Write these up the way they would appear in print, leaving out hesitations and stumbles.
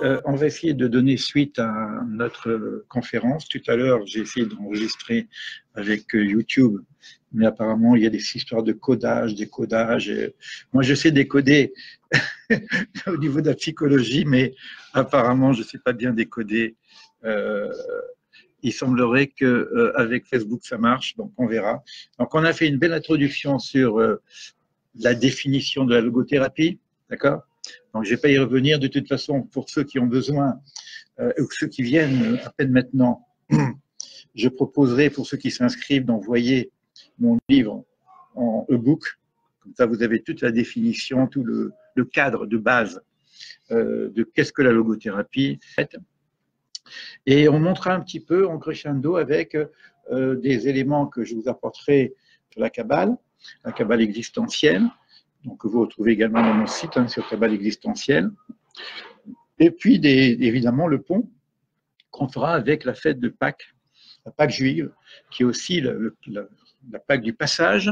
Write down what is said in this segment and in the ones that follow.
On va essayer de donner suite à notre conférence. Tout à l'heure, j'ai essayé d'enregistrer avec YouTube, mais apparemment, il y a des histoires de codage, décodage. Moi, je sais décoder au niveau de la psychologie, mais apparemment, je ne sais pas bien décoder. Il semblerait qu'avec Facebook, ça marche, donc on verra. Donc, on a fait une belle introduction sur la définition de la logothérapie, d'accord? Donc, je ne vais pas y revenir. De toute façon, pour ceux qui ont besoin, ou ceux qui viennent à peine maintenant, je proposerai pour ceux qui s'inscrivent d'envoyer mon livre en e-book. Comme ça, vous avez toute la définition, tout le cadre de base de qu'est-ce que la logothérapie. Et on montrera un petit peu en crescendo avec des éléments que je vous apporterai sur la Kabbale existentielle, donc que vous retrouvez également dans mon site sur Kabbale existentielle. Et puis, évidemment, le pont qu'on fera avec la fête de Pâques, la Pâques juive, qui est aussi la Pâques du passage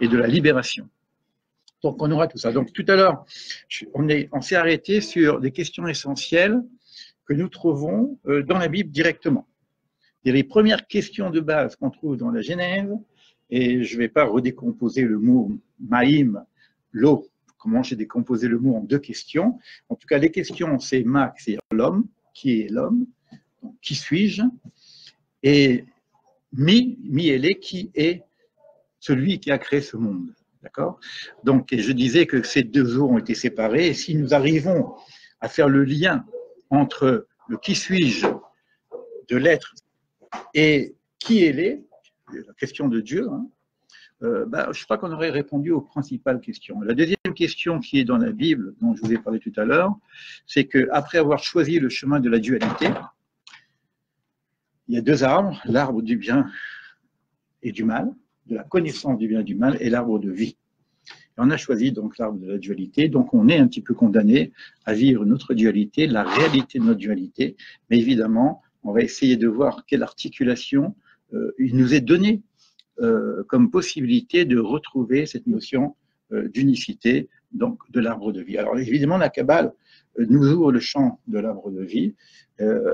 et de la libération. Donc, on aura tout ça. Donc, tout à l'heure, on s'est arrêté sur des questions essentielles que nous trouvons dans la Bible directement. Et les premières questions de base qu'on trouve dans la Genèse, et je ne vais pas redécomposer le mot maïm, l'eau, comment j'ai décomposé le mot en deux questions. En tout cas, les questions, c'est ma, c'est l'homme, qui est l'homme, qui suis-je, et mi elle est, qui est celui qui a créé ce monde. D'accord? Donc, je disais que ces deux eaux ont été séparées, et si nous arrivons à faire le lien entre le qui suis-je de l'être et qui elle est, la question de Dieu, je crois qu'on aurait répondu aux principales questions. La deuxième question qui est dans la Bible, dont je vous ai parlé tout à l'heure, c'est qu'après avoir choisi le chemin de la dualité, il y a deux arbres, l'arbre du bien et du mal, de la connaissance du bien et du mal, et l'arbre de vie. Et on a choisi donc l'arbre de la dualité, donc on est un petit peu condamné à vivre notre dualité, la réalité de notre dualité, mais évidemment, on va essayer de voir quelle articulation il nous est donné comme possibilité de retrouver cette notion d'unicité, donc de l'arbre de vie. Alors évidemment, la Kabbale nous ouvre le champ de l'arbre de vie,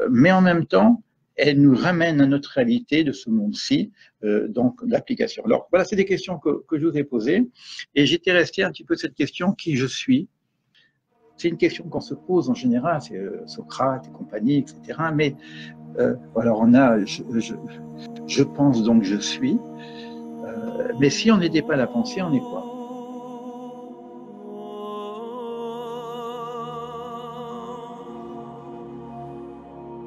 mais en même temps, elle nous ramène à notre réalité de ce monde-ci, donc l'application. Alors voilà, c'est des questions que je vous ai posées, et j'étais resté un petit peu cette question, qui je suis? C'est une question qu'on se pose en général, c'est Socrate et compagnie, etc. Mais alors on a, je pense donc je suis, mais si on n'était pas la pensée, on est quoi?